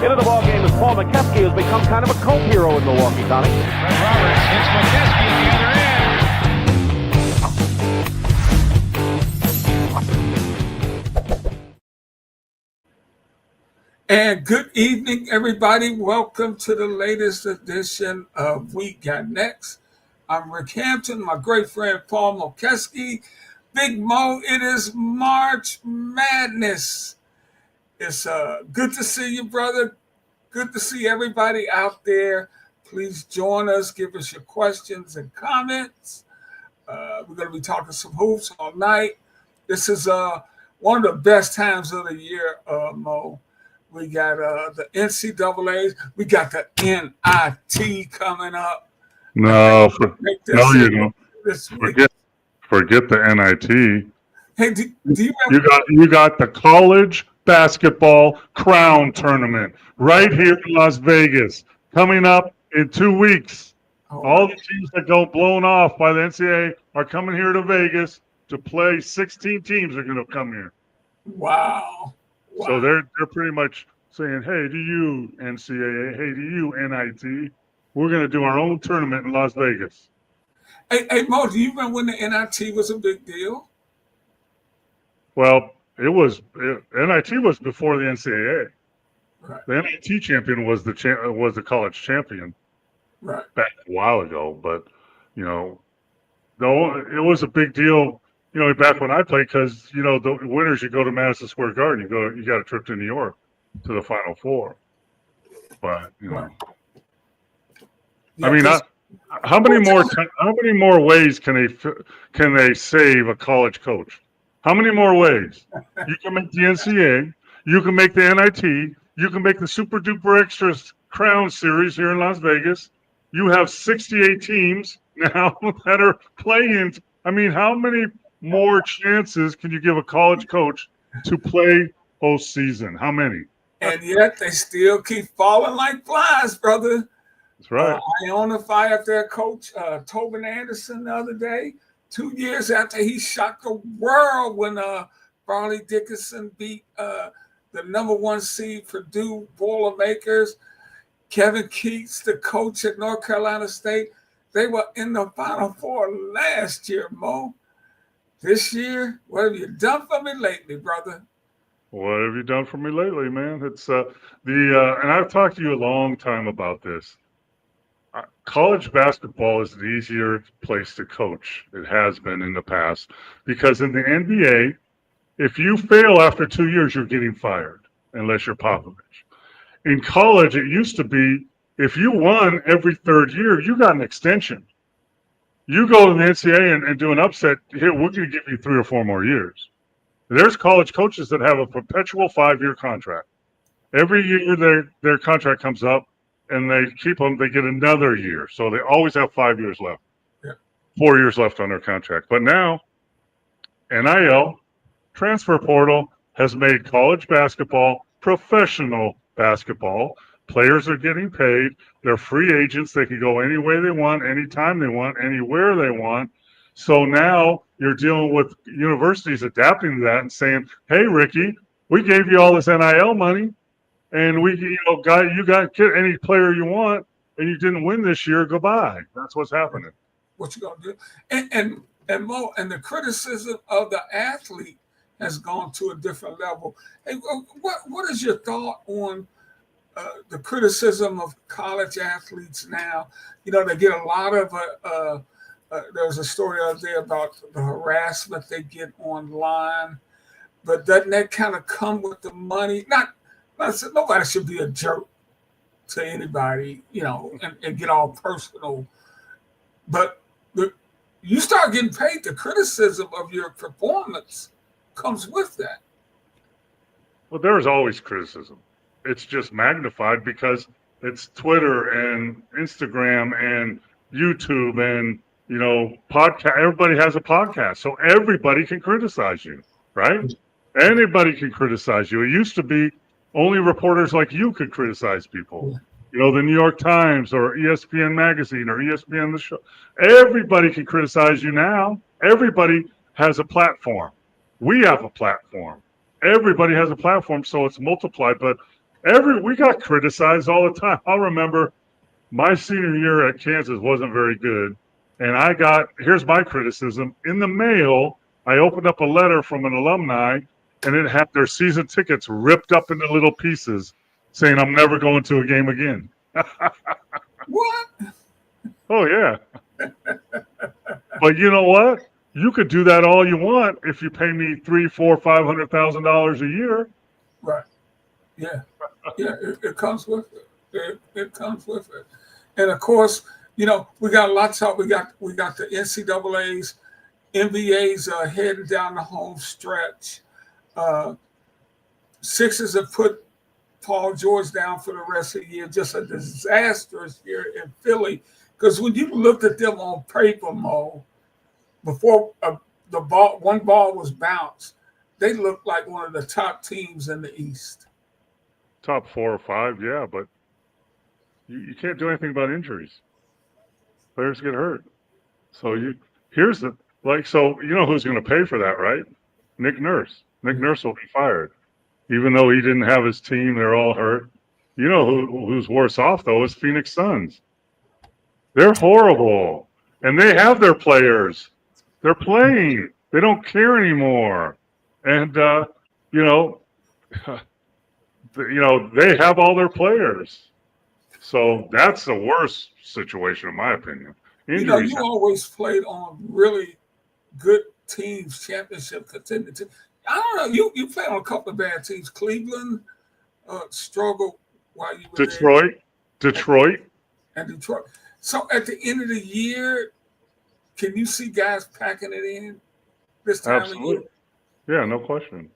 Into the ballgame is Paul McKeskey, who's become kind of a cult hero in Milwaukee, Tommy. Fred Roberts hits McKeskey at the other end. And good evening, everybody. Welcome to the latest edition of We Got Next. I'm Rick Hampton, my great friend Paul McKeskey. Big Mo, it is March Madness. It's good to see you, brother. Good to see everybody out there. Please join us. Give us your questions and comments. We're going to be talking some hoops all night. This is one of the best times of the year, Mo. We got the NCAAs. We got the NIT coming up. No, you don't. Forget the NIT. Hey, do you remember? You got the college basketball crown tournament right here in Las Vegas coming up in 2 weeks. All the teams that go blown off by the NCAA are coming here to Vegas to play. 16 teams are going to come here. Wow. So they're pretty much saying, hey, to you, NCAA, hey, to you, NIT, we're going to do our own tournament in Las Vegas. Hey, Mo, do you remember when the NIT was a big deal? Well, NIT was before the NCAA. Right. The NIT champion was the college champion, right, back a while ago. But it was a big deal. Back when I played, because the winners, you go to Madison Square Garden. You got a trip to New York to the Final Four. But right. I mean, how many more ways can they save a college coach? How many more ways? You can make the NCAA, you can make the NIT, you can make the Super Duper Extras Crown Series here in Las Vegas. You have 68 teams now that are playing. I mean, how many more chances can you give a college coach to play postseason? How many? And yet they still keep falling like flies, brother. That's right. Iona fired their coach, Tobin Anderson, the other day, 2 years after he shocked the world when Farley Dickinson beat the number one seed Purdue Boilermakers. Kevin Keats, the coach at North Carolina State, they were in the Final Four last year, Mo. This year, what have you done for me lately, brother? What have you done for me lately, man? It's and I've talked to you a long time about this. College basketball is an easier place to coach. It has been in the past, because in the NBA, if you fail after 2 years, you're getting fired unless you're Popovich. In college, it used to be if you won every third year, you got an extension. You go to the NCAA and do an upset, here, we're going to give you 3 or 4 more years. There's college coaches that have a perpetual 5-year contract. Every year their contract comes up and they keep them, they get another year. So they always have 5 years left, 4 years left on their contract. But now, NIL, transfer portal, has made college basketball professional basketball. Players are getting paid. They're free agents. They can go any way they want, anytime they want, anywhere they want. So now you're dealing with universities adapting to that and saying, hey, Ricky, we gave you all this NIL money, and you got any player you want, and you didn't win this year, goodbye. That's what's happening. What you gonna do? And Mo, and the criticism of the athlete has gone to a different level. Hey, what is your thought on the criticism of college athletes now? They get a lot of there was a story out there about the harassment they get online, but doesn't that kind of come with the money? Nobody should be a jerk to anybody, and get all personal. But you start getting paid, the criticism of your performance comes with that. Well, there is always criticism. It's just magnified because it's Twitter and Instagram and YouTube and podcast. Everybody has a podcast, so everybody can criticize you, right? Anybody can criticize you. It used to be only reporters like you could criticize people. The New York Times or ESPN Magazine or ESPN The Show. Everybody can criticize you now. Everybody has a platform. We have a platform. Everybody has a platform, so it's multiplied. But We got criticized all the time. I'll remember my senior year at Kansas wasn't very good. And here's my criticism. In the mail, I opened up a letter from an alumni, and it had their season tickets ripped up into little pieces saying, I'm never going to a game again. What? Oh, yeah. But you know what? You could do that all you want if you pay me $300,000, $400,000, $500,000 a year. Right. Yeah. Yeah. It comes with it. It comes with it. And of course, we got a lot to talk. We got the NCAA's, NBA's heading down the home stretch. Sixers have put Paul George down for the rest of the year. Just a disastrous year in Philly. Because when you looked at them on paper, Mo, before one ball was bounced, they looked like one of the top teams in the East. Top 4 or 5, yeah, but you can't do anything about injuries. Players get hurt. So who's going to pay for that, right? Nick Nurse. Nick Nurse will be fired. Even though he didn't have his team, they're all hurt. You know who's worse off, though, is Phoenix Suns. They're horrible. And they have their players. They're playing. They don't care anymore. And, they have all their players. So that's the worst situation, in my opinion. Injuries. You always played on really good teams, championship contending teams. I don't know. You played on a couple of bad teams. Cleveland struggled while you were Detroit. And Detroit. So at the end of the year, can you see guys packing it in this time Absolutely. of year? Yeah, no question.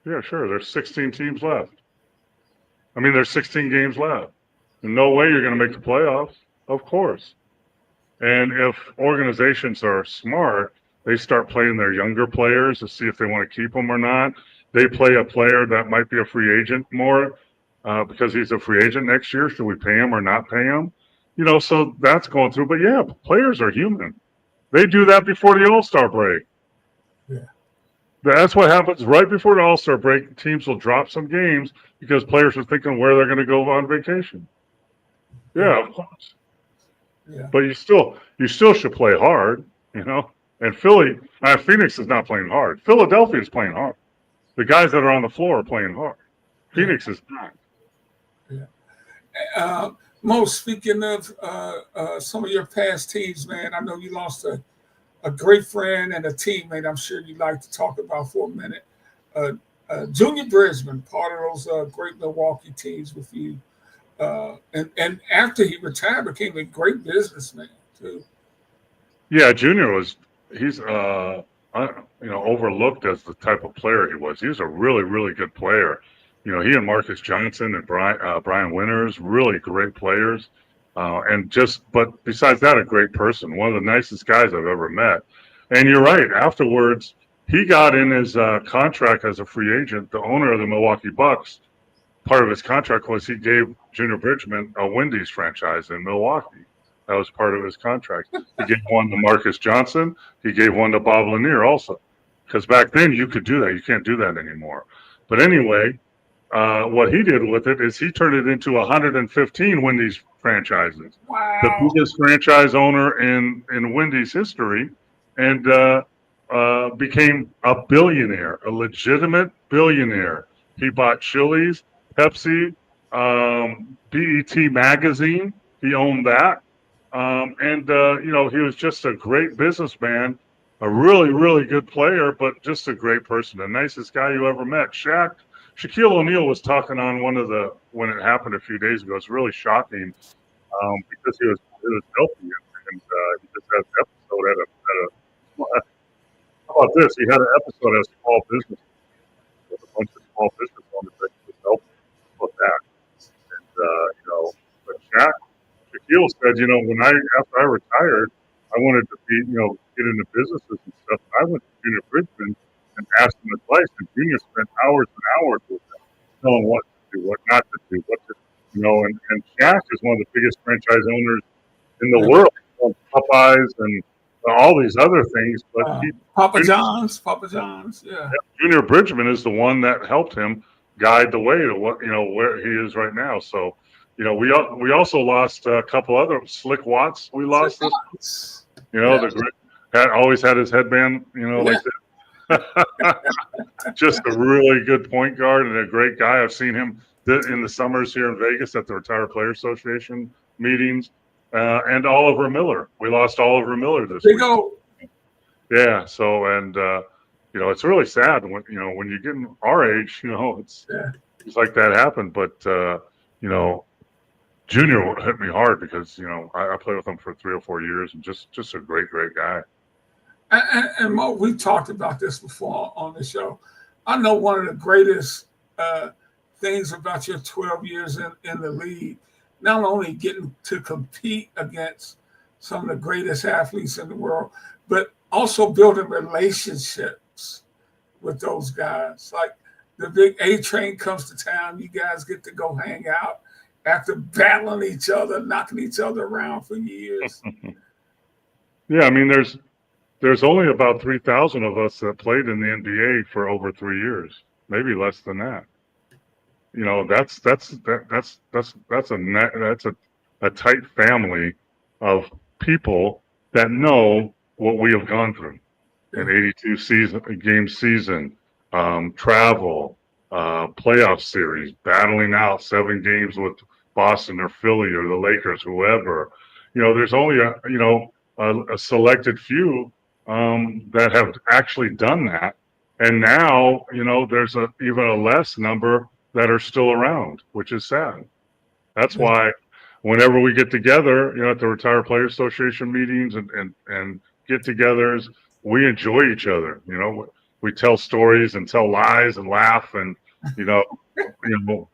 Yeah, sure. There's 16 teams left. There's 16 games left. And no way you're going to make the playoffs, of course. And if organizations are smart, they start playing their younger players to see if they want to keep them or not. They play a player that might be a free agent more because he's a free agent next year. Should we pay him or not pay him? So that's going through. But, yeah, players are human. They do that before the All-Star break. Yeah. That's what happens right before the All-Star break. Teams will drop some games because players are thinking where they're going to go on vacation. Yeah, of course. Yeah. But you still should play hard, And Phoenix is not playing hard. Philadelphia is playing hard. The guys that are on the floor are playing hard. Phoenix is not. Yeah. Mo, speaking of some of your past teams, man, I know you lost a great friend and a teammate I'm sure you'd like to talk about for a minute. Junior Bridgman, part of those great Milwaukee teams with you. And after he retired, became a great businessman, too. Yeah, Junior he's overlooked as the type of player he was. He was a really, really good player. He and Marcus Johnson and Brian Winters, really great players. But besides that, a great person, one of the nicest guys I've ever met. And you're right. Afterwards, he got in his contract as a free agent. The owner of the Milwaukee Bucks, part of his contract was he gave Junior Bridgman a Wendy's franchise in Milwaukee. That was part of his contract. He gave one to Marcus Johnson. He gave one to Bob Lanier also. Because back then you could do that. You can't do that anymore. But anyway, what he did with it is he turned it into 115 Wendy's franchises. Wow. The biggest franchise owner in Wendy's history, and became a billionaire, a legitimate billionaire. He bought Chili's, Pepsi, BET magazine. He owned that. He was just a great businessman, a really, really good player, but just a great person, the nicest guy you ever met. Shaquille O'Neal was talking on when it happened a few days ago. It's really shocking because he was healthy and he just had an episode how about this? He had an episode as small business with a bunch of small business owners that he was helping with that. And but Shaquille said, after I retired, I wanted to get into businesses and stuff. I went to Junior Bridgman and asked him advice, and Junior spent hours and hours with him, telling what to do, what not to do, and Shaq is one of the biggest franchise owners in the world, Popeyes and all these other things. But Papa John's, yeah. Junior Bridgman is the one that helped him guide the way to what where he is right now. So, we also lost a couple other Slick Watts. We lost this. Yeah. The great always had his headband. Like that. Just a really good point guard and a great guy. I've seen him in the summers here in Vegas at the Retired Player Association meetings. And Oliver Miller. We lost Oliver Miller this week. Go. Yeah. So, and it's really sad when when you get in our age, it's like that happened. But Junior hit me hard because I played with him for 3 or 4 years and just a great guy. And Mo, we've talked about this before on the show. I know one of the greatest things about your 12 years in the league, not only getting to compete against some of the greatest athletes in the world, but also building relationships with those guys. Like the big A train comes to town, you guys get to go hang out after battling each other, knocking each other around for years. Yeah, I mean, there's only about 3,000 of us that played in the NBA for over 3 years, maybe less than that. That's a tight family of people that know what we have gone through. An 82 game season, travel, playoff series, battling out 7 games with Boston or Philly or the Lakers, whoever. There's only a selected few that have actually done that, and now there's even a less number that are still around, which is sad. That's why whenever we get together, at the Retired Player Association meetings and get-togethers, we enjoy each other. We tell stories and tell lies and laugh and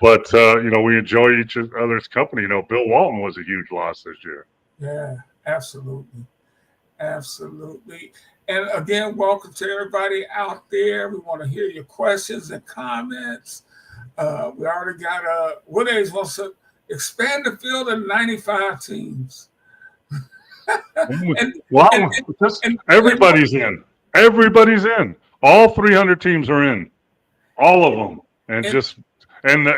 but we enjoy each other's company. Bill Walton was a huge loss this year. Yeah, absolutely. And again, welcome to everybody out there. We want to hear your questions and comments. We already got Woodage wants to expand the field of 95 teams. Everybody's in. Everybody's in. All 300 teams are in. All of them. And the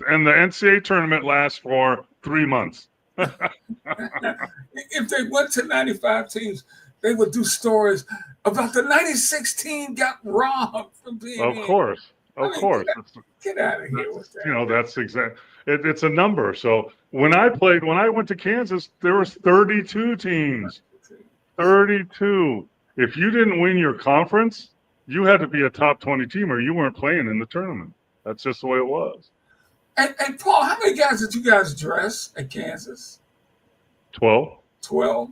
NCAA tournament lasts for 3 months. If they went to 95 teams, they would do stories about the 96 team got robbed from being Of course. Get out of here with that. That's it's a number. So when I went to Kansas, there was 32 teams. 32. If you didn't win your conference, you had to be a top 20 team or you weren't playing in the tournament. That's just the way it was. And Paul, how many guys did you guys dress at Kansas? 12. 12.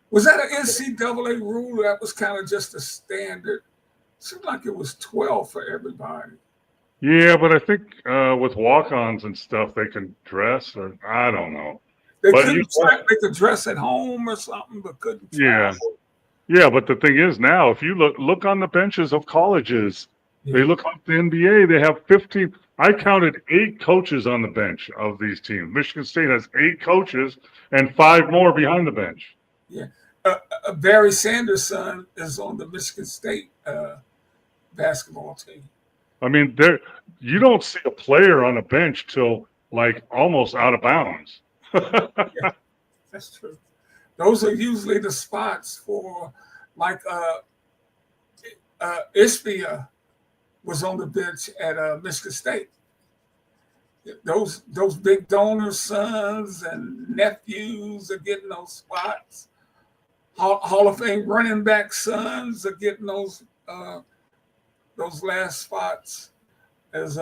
Was that an NCAA rule? That was kind of just a standard. Seemed like it was 12 for everybody. Yeah, but I think with walk-ons and stuff, they can dress, or I don't know. They could dress at home or something, but couldn't travel. Yeah, but the thing is now, if you look on the benches of colleges, they look up the NBA, they have 15. I counted 8 coaches on the bench of these teams. Michigan State has 8 coaches and 5 more behind the bench. Yeah. Barry Sanders' son is on the Michigan State basketball team. I mean, you don't see a player on a bench till like almost out of bounds. Yeah, that's true. Those are usually the spots for like Ishbia was on the bench at Michigan State. Those big donor sons and nephews are getting those spots. Hall of Fame running back sons are getting those last spots as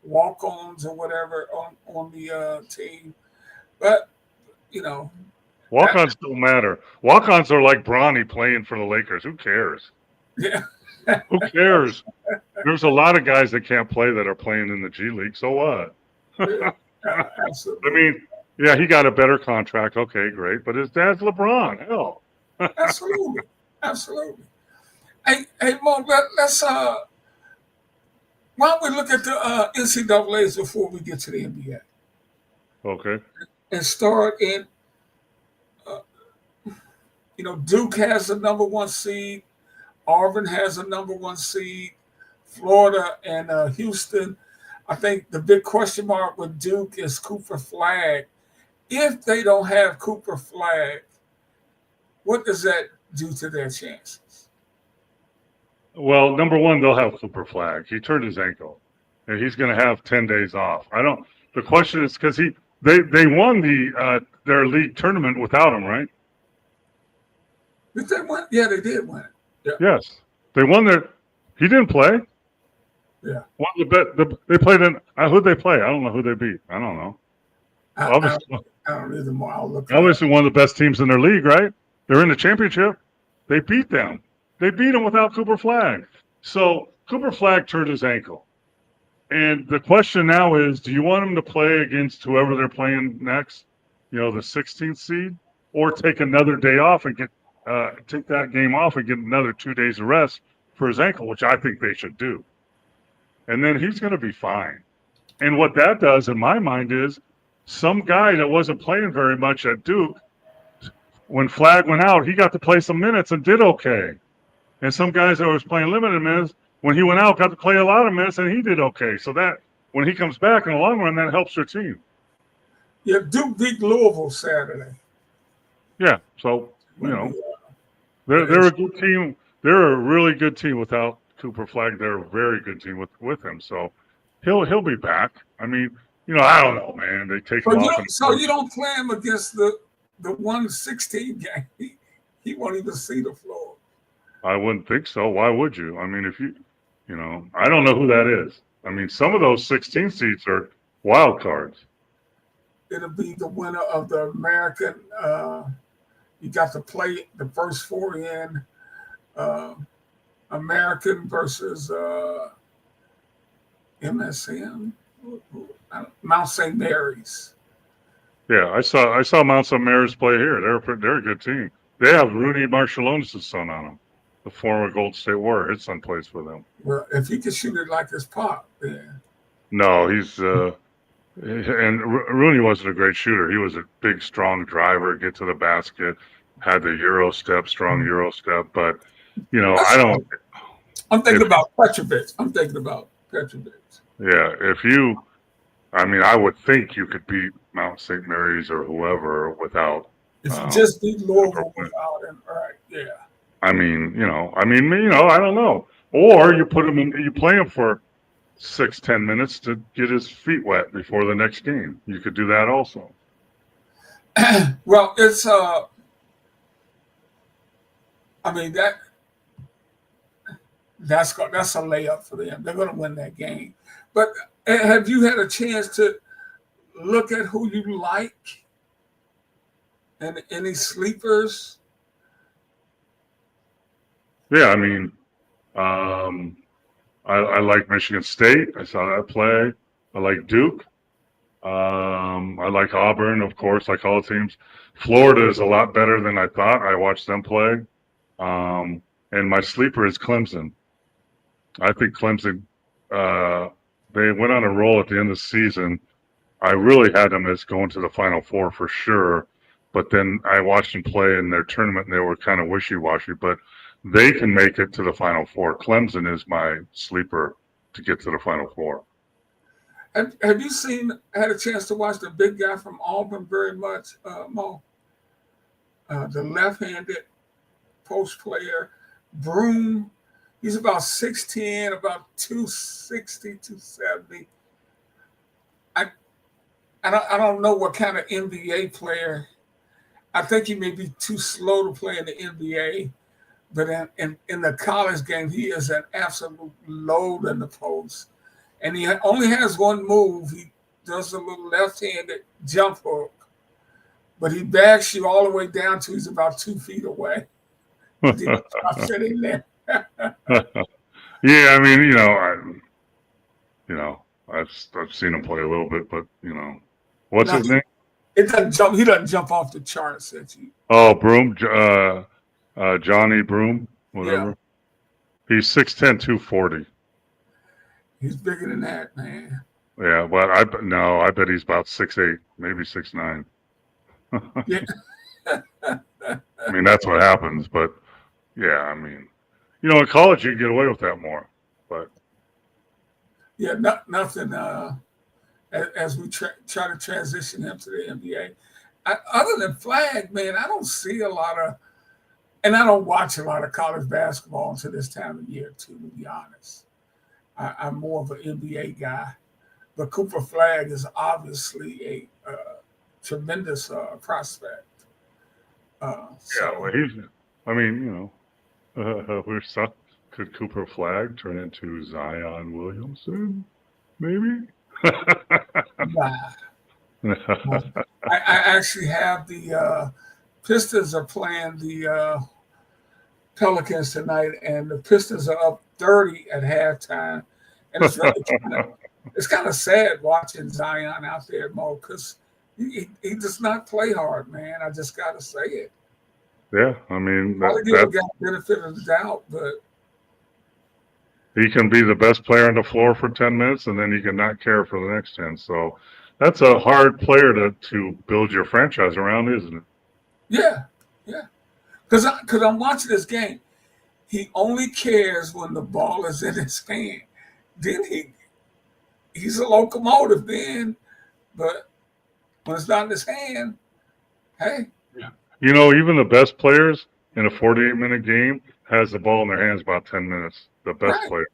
walk-ons or whatever on the team. But walk-ons don't matter. Walk-ons are like Bronny playing for the Lakers. Who cares? Yeah. Who cares? There's a lot of guys that can't play that are playing in the G League. So what? Absolutely. I mean, yeah, he got a better contract. Okay, great. But his dad's LeBron. Hell. Absolutely. Hey, Mo, let's why don't we look at the NCAAs before we get to the NBA? Okay. And start in, Duke has the number 1 seed. Auburn has a number 1 seed. Florida and Houston. I think the big question mark with Duke is Cooper Flag. If they don't have Cooper Flag, what does that do to their chances? Well, number one, they'll have Cooper Flag. He turned his ankle, and he's going to have 10 days off. The question is because they won their league tournament without him, right? Did they win? Yeah, they did win. Yeah. Yes, they won their. He didn't play. Yeah. They played in. Who'd they play? I don't know who they beat. I don't know. I don't either more. I'll look. Obviously, one of the best teams in their league, right? They're in the championship. They beat them. They beat them without Cooper Flag. So Cooper Flag turned his ankle. And the question now is, do you want him to play against whoever they're playing next, the 16th seed, or take another day off and take that game off and get another 2 days of rest for his ankle, which I think they should do. And then he's going to be fine. And what that does in my mind is some guy that wasn't playing very much at Duke, when Flag went out, he got to play some minutes and did okay. And some guys that was playing limited minutes, when he went out, got to play a lot of minutes and he did okay. So that when he comes back in the long run, that helps their team. Yeah, Duke beat Louisville Saturday. Yeah, so they're a good team. They're a really good team without Cooper Flag. They're a very good team with him. So he'll be back. I mean, I don't know, man. They take him off. So you don't play him against the 116 game. He won't even see the floor. I wouldn't think so. Why would you? I mean, if I don't know who that is. I mean, some of those 16 seats are wild cards. It'll be the winner of the American. You got to play the first four in American versus MSM, Mount St. Mary's. Yeah, I saw Mount St. Mary's play here. They're a good team. They have Rooney Marshalonis' son on them, the former Gold State Warrior. His son plays for them. Well, if he could shoot it like his pop, then. No, he's and Rooney wasn't a great shooter. He was a big, strong driver, get to the basket, had the Euro step, strong Euro step. But I don't. I'm thinking about Petrovic. Yeah, I would think you could beat Mount St. Mary's or whoever without. If you just beat Louisville without him, right? Yeah. I don't know. Or you put him in, you play him for 6-10 minutes to get his feet wet before the next game. You could do that also. Well, it's that's a layup for them. They're going to win that game. But have you had a chance to look at who you like and any sleepers? Yeah, I like Michigan State. I saw that play. I like Duke. I like Auburn, of course, like all the teams. Florida is a lot better than I thought. I watched them play. And my sleeper is Clemson. I think Clemson, they went on a roll at the end of the season. I really had them as going to the Final Four for sure. But then I watched them play in their tournament, and they were kind of wishy-washy. But they can make it to the Final Four. Clemson is my sleeper to get to the Final Four. Have you had a chance to watch the big guy from Auburn very much, Mo? The left-handed post player, Broom. He's about 6'10", about 260, 270. I don't know what kind of NBA player. I think he may be too slow to play in the NBA. But in the college game, he is an absolute load in the post. And he only has one move. He does a little left-handed jump hook. But he backs you all the way down to he's about 2 feet away. I fit in there. Yeah, I've seen him play a little bit, but what's his name? It doesn't jump. He doesn't jump off the charts at you. Oh, Broom, Johnny Broom, whatever. Yeah. He's 6'10", 240. He's bigger than that, man. Yeah, but I bet he's about 6'8", maybe 6'9". Yeah. That's what happens. But yeah, in college you can get away with that more. But Yeah, nothing. As we try to transition him to the NBA, other than Flag, man, I don't see a lot of, and I don't watch a lot of college basketball until this time of year too. To be honest, I'm more of an NBA guy, but Cooper Flag is obviously a tremendous prospect. Yeah, well, I mean, we're stuck. Could Cooper Flag turn into Zion Williamson? Maybe. Nah. I actually have the Pistons are playing the Pelicans tonight, and the Pistons are up 30 at halftime, and it's kind of sad watching Zion out there, Mo, because he does not play hard, man. I just got to say it. Yeah, I mean Other people got the benefit of the doubt, but he can be the best player on the floor for 10 minutes, and then he can not care for the next 10. So that's a hard player to build your franchise around, isn't it? yeah. Because I'm watching this game. He only cares when the ball is in his hand. Then he's a locomotive then, but when it's not in his hand, hey. Yeah. Even the best players in a 48-minute game has the ball in their hands about 10 minutes. The best Right. players.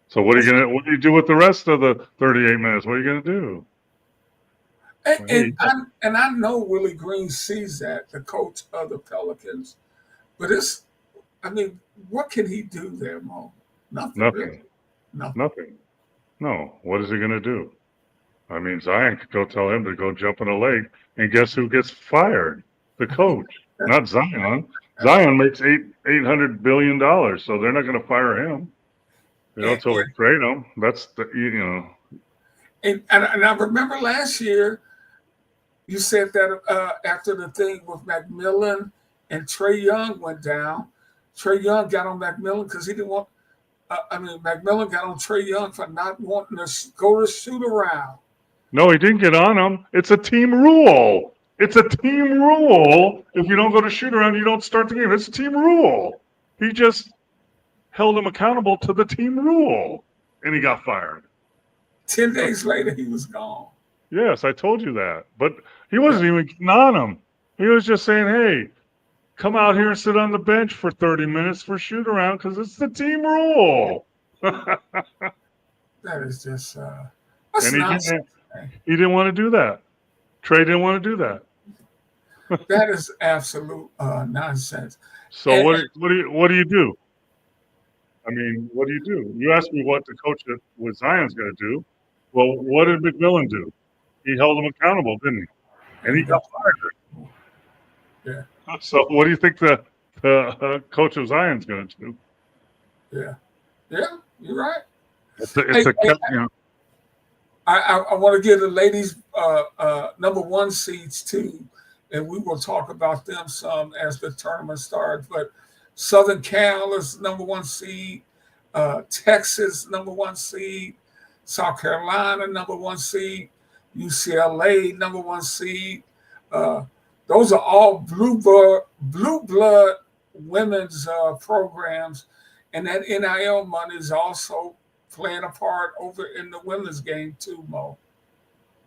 So what do you do with the rest of the 38 minutes? What are you gonna do? And I know Willie Green sees that, the coach of the Pelicans, but what can he do there, Mo? Nothing. Really. Nothing. No. What is he gonna do? I mean, Zion could go tell him to go jump in a lake, and guess who gets fired? The coach, not Zion. Zion makes $800 billion, so they're not going to fire him. Until they trade him. That's And I remember last year, you said that after the thing with McMillan and Trae Young went down, Trae Young got on McMillan because he didn't want. McMillan got on Trae Young for not wanting to go to shoot around. No, he didn't get on him. It's a team rule. It's a team rule. If you don't go to shoot around, you don't start the game. It's a team rule. He just held him accountable to the team rule, and he got fired. 10 days later, he was gone. Yes, I told you that. But he wasn't even getting on him. He was just saying, hey, come out here and sit on the bench for 30 minutes for shoot around because it's the team rule. That is just that's and nonsense. He didn't want to do that. Trae didn't want to do that. That is absolute nonsense. So what do you do? I mean, what do you do? You asked me what the coach with Zion's going to do. Well, what did McMillan do? He held him accountable, didn't he? And he got fired. Yeah. So what do you think the coach of Zion's going to do? Yeah, you're right. I want to give the ladies number one seeds too, and we will talk about them some as the tournament starts. But Southern Cal is number one seed, Texas number one seed, South Carolina number one seed, UCLA number one seed. Those are all blue blood women's programs, and that NIL money is also playing a part over in the women's game too, Mo.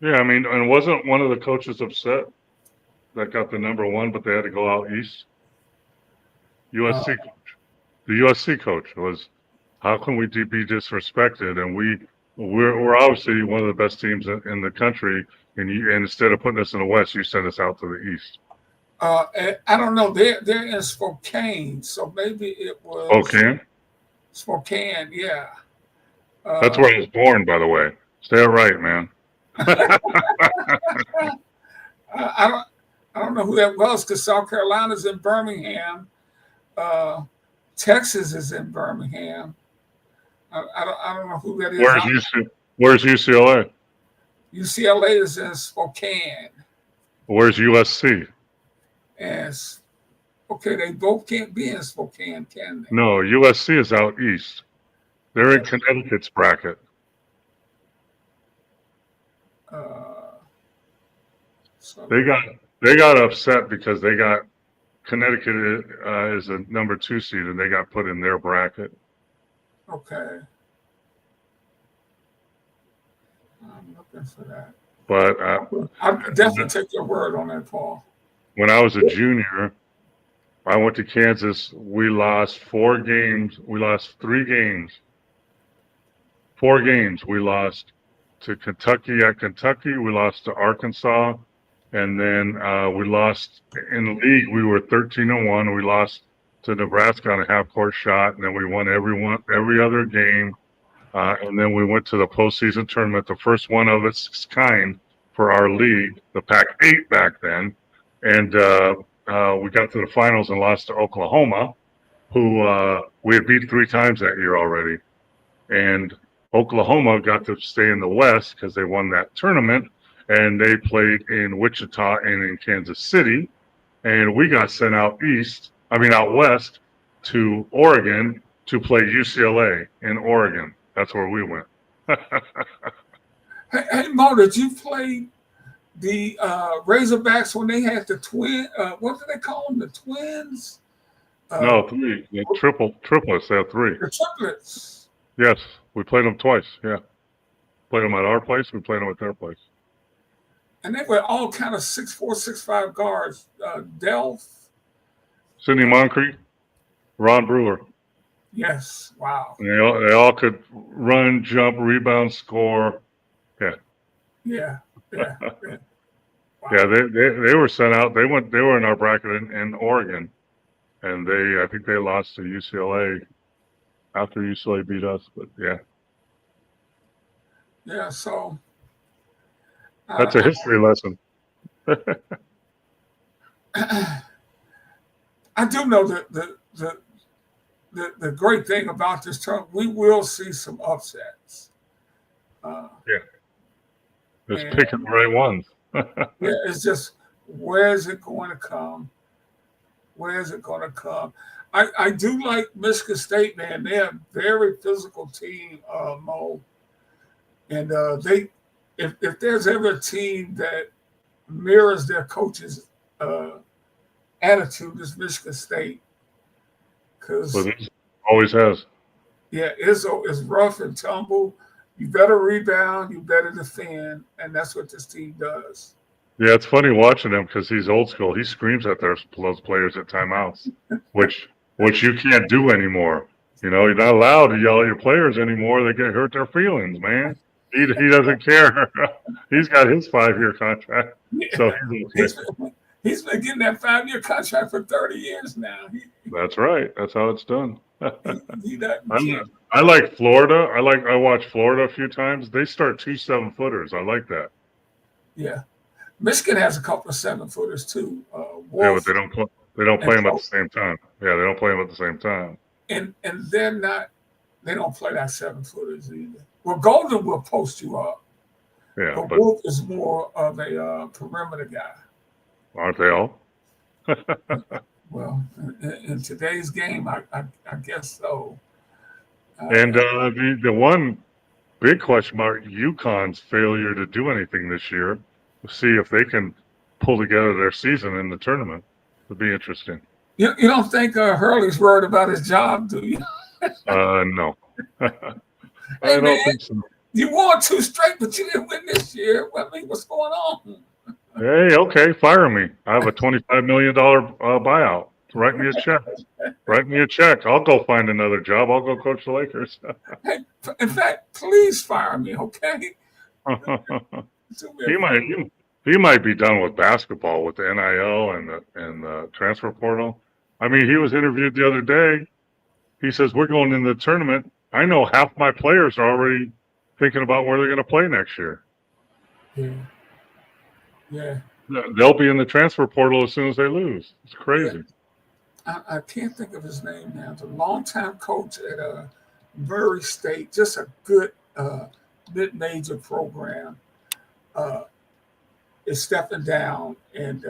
Yeah, I mean, and wasn't one of the coaches upset that got the number one, but they had to go out east? USC coach. The USC coach was, how can we be disrespected? And we're obviously one of the best teams in the country, and instead of putting us in the West, you sent us out to the East. I don't know. They're in Spokane, so maybe it was Spokane, yeah. That's where I was born, by the way. Stay it right, man. I don't know who that was because South Carolina's in Birmingham. Texas is in Birmingham. I don't know who that is. Where's UCLA? UCLA is in Spokane. Where's USC? Yes. Okay, they both can't be in Spokane, can they? No, USC is out east. They're in Connecticut's bracket. So they got upset because they got Connecticut is a number 2 seed and they got put in their bracket. Okay. I'm looking for that. But I'll definitely take your word on that, Paul. when I was a junior, I went to Kansas. We lost 4 games. We lost 3 games. 4 games. We lost to Kentucky at Kentucky. We lost to Arkansas. And then we lost in the league. We were 13-1. We lost to Nebraska on a half-court shot. And then we won every other game. And then we went to the postseason tournament, the first one of its kind for our league, the Pac-8 back then. And we got to the finals and lost to Oklahoma, who we had beat 3 times that year already. And Oklahoma got to stay in the West because they won that tournament, and they played in Wichita and in Kansas City. And we got sent out west to Oregon to play UCLA in Oregon. That's where we went. Hey, Mo, did you play the Razorbacks when they had the what do they call them? The twins? No, 3. The triplets. They have 3. The triplets. Yes, we played them twice. Yeah, played them at our place. We played them at their place. And they were all kind of 6'4", 6'5" guards. Delph. Sidney Moncrief, Ron Brewer. Yes. Wow. And they all could run, jump, rebound, score. Yeah. Yeah. Yeah. Yeah. Wow. Yeah, they were sent out. They were in our bracket in Oregon, and I think they lost to UCLA after UCLA beat us. But yeah. Yeah. So. That's a history lesson. I do know that the great thing about this tournament, we will see some upsets. Yeah. Just picking the right ones. Yeah, it's just, where is it going to come? Where is it going to come? I do like Michigan State, man. They're a very physical team, Mo. And if there's ever a team that mirrors their coach's attitude, it's Michigan State. Because always has. Yeah, it's rough and tumble. You better rebound, you better defend, and that's what this team does. Yeah, it's funny watching him because he's old school. He screams at those players at timeouts, which you can't do anymore. You know, you're not allowed to yell at your players anymore. They get hurt their feelings, man. He doesn't care. He's got his 5-year contract, so he's been getting that 5-year contract for 30 years now. That's right. That's how it's done. He doesn't. I like Florida. I watched Florida a few times. They start 2 7-footers. I like that. Yeah, Michigan has a couple of 7-footers too. Yeah, but they don't play them at the same time. Yeah, they don't play them at the same time. And they're not. They don't play that 7-footers either. Well, Golden will post you up. Yeah, but Wolf is more of a perimeter guy. Aren't they all? Well, in today's game, I guess so. And the one big question mark, UConn's failure to do anything this year. We'll see if they can pull together their season in the tournament. It'll be interesting. You don't think Hurley's worried about his job, do you? No. Hey, I don't think so. You won 2 straight, but you didn't win this year. I mean, what's going on? Hey, okay, fire me. I have a $25 million buyout. Write me a check. Write me a check. I'll go find another job. I'll go coach the Lakers. Hey, in fact, please fire me, okay? He might be done with basketball with the NIL and the transfer portal. I mean, he was interviewed the other day. He says, we're going in the tournament. I know half my players are already thinking about where they're going to play next year. Yeah. They'll be in the transfer portal as soon as they lose. It's crazy. Yeah. I can't think of his name now. The longtime coach at Murray State, just a good mid-major program, is stepping down. And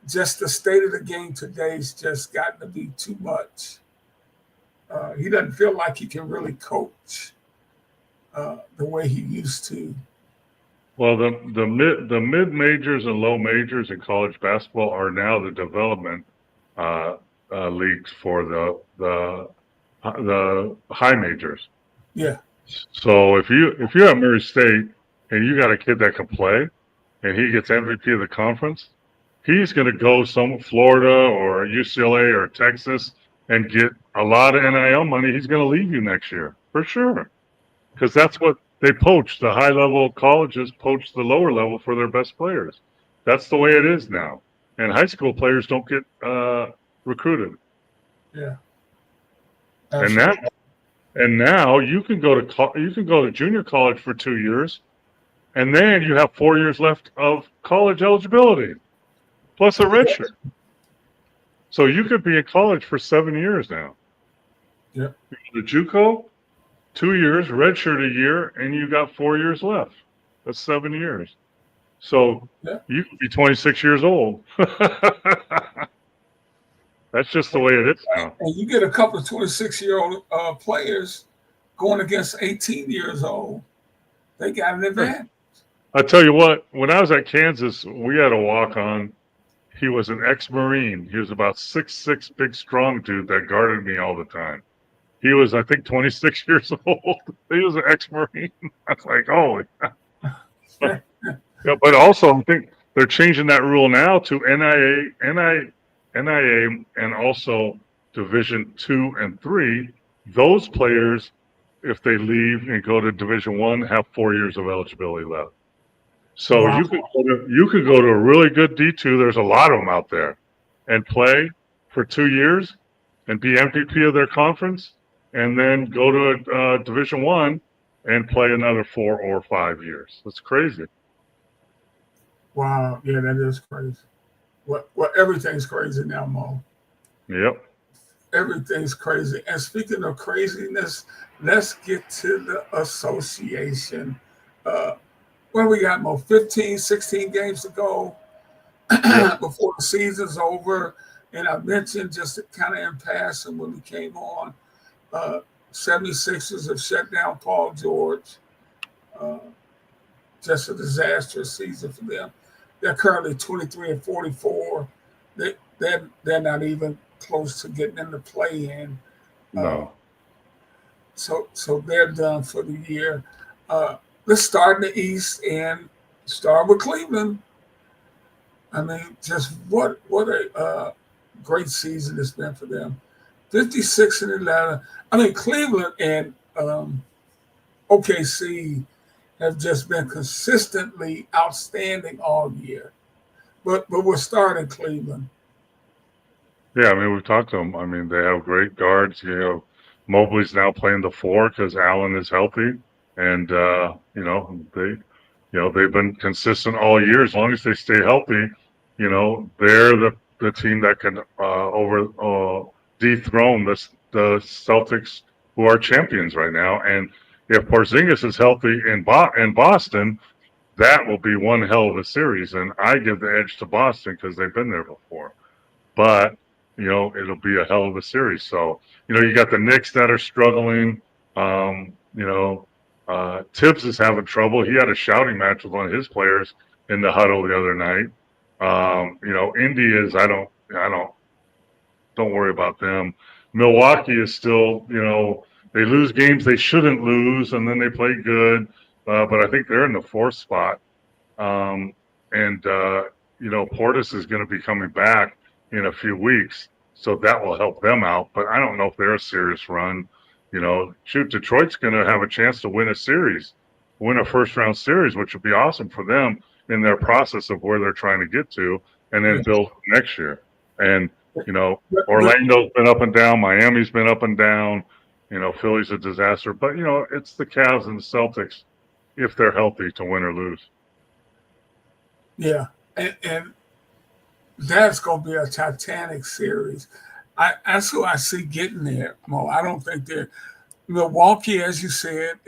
just the state of the game today's just gotten to be too much. He doesn't feel like he can really coach the way he used to. Well, the mid majors and low majors in college basketball are now the development leagues for the high majors. Yeah. So if you have Murray State and you got a kid that can play, and he gets MVP of the conference, he's going to go some Florida or UCLA or Texas and get a lot of NIL money. He's going to leave you next year for sure, because that's what they poach. The high level colleges poach the lower level for their best players. That's the way it is now, and high school players don't get recruited. Yeah. And now you can go to junior college for 2 years, and then you have 4 years left of college eligibility, plus a redshirt. So you could be in college for 7 years now. Yeah. The JUCO, 2 years, redshirt a year, and you got 4 years left. That's 7 years. So you could be 26 years old. That's just the way it is now. And you get a couple of 26-year-old players going against 18 years old. They got an advantage. I tell you what, when I was at Kansas, we had a walk-on. He was an ex-Marine. He was about 6'6", big, strong dude that guarded me all the time. He was, I think, 26 years old. He was an ex-Marine. I was like, holy. Yeah, but also, I think they're changing that rule now to NIA, and also Division 2 and 3. Those players, if they leave and go to Division 1, have 4 years of eligibility left. So Wow. you could go to a really good D2. There's a lot of them out there, and play for 2 years and be MVP of their conference, and then go to a Division 1 and play another 4 or 5 years. That's crazy. Wow. Yeah, that is crazy. Well, everything's crazy now, Mo. Yep. Everything's crazy. And speaking of craziness, let's get to the association. What do we got, Mo? 15, 16 games to go before the season's over. And I mentioned just kind of in passing when we came on, 76ers have shut down Paul George. Just a disastrous season for them. They're currently 23-44. They're not even close to getting in the play-in. No. So they're done for the year. Let's start in the East and start with Cleveland. I mean, just what a great season it's been for them. 56-11. I mean, Cleveland and OKC have just been consistently outstanding all year. But we're starting Cleveland. Yeah, I mean, we've talked to them. I mean, they have great guards. You know, Mobley's now playing the 4 because Allen is healthy, and they've been consistent all year. As long as they stay healthy, they're the team that can dethrone the Celtics, who are champions right now. And if Porzingis is healthy in Boston, that will be one hell of a series. And I give the edge to Boston because they've been there before. But it'll be a hell of a series. So, you got the Knicks that are struggling. Tibbs is having trouble. He had a shouting match with one of his players in the huddle the other night. Indy is, don't worry about them. Milwaukee is still, they lose games they shouldn't lose, and then they play good. But I think they're in the 4th spot. Portis is going to be coming back in a few weeks, so that will help them out. But I don't know if they're a serious run. Detroit's going to have a chance to win a first-round series, which would be awesome for them in their process of where they're trying to get to, and then build next year. And, Orlando's been up and down. Miami's been up and down. Philly's a disaster. But, it's the Cavs and the Celtics, if they're healthy, to win or lose. Yeah, and that's going to be a titanic series. That's who I see getting there, Mo. I don't think they're – Milwaukee, as you said,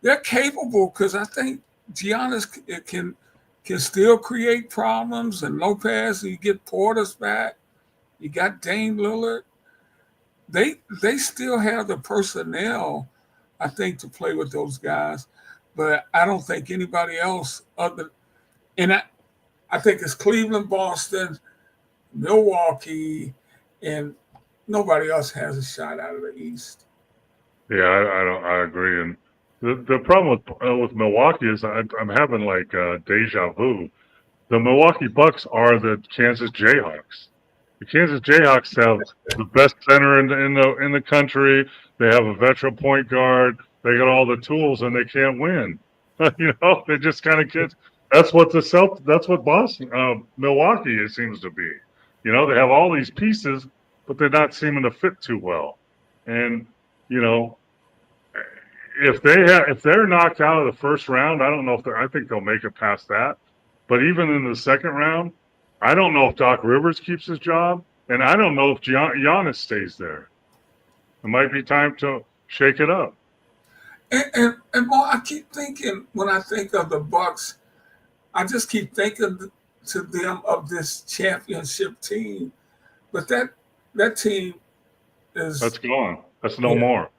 they're capable because I think Giannis can still create problems, and Lopez, you get Portis back. You got Dame Lillard. They still have the personnel, I think, to play with those guys. But I don't think anybody else and I think it's Cleveland, Boston, Milwaukee, and nobody else has a shot out of the East. Yeah, I agree. And The problem with Milwaukee is I'm having like deja vu. The Milwaukee Bucks are the Kansas Jayhawks. The Kansas Jayhawks have the best center in the country. They have a veteran point guard. They got all the tools, and they can't win. They just kind of get. That's what That's what Boston, Milwaukee, it seems to be. They have all these pieces, but they're not seeming to fit too well. And you know, if they're knocked out of the first round, I don't know if I think they'll make it past that. But even in the second round, I don't know if Doc Rivers keeps his job, and I don't know if Giannis stays there. It might be time to shake it up. And Mo, I keep thinking when I think of the Bucks, I just keep thinking to them of this championship team, but that team that's gone. That's no more.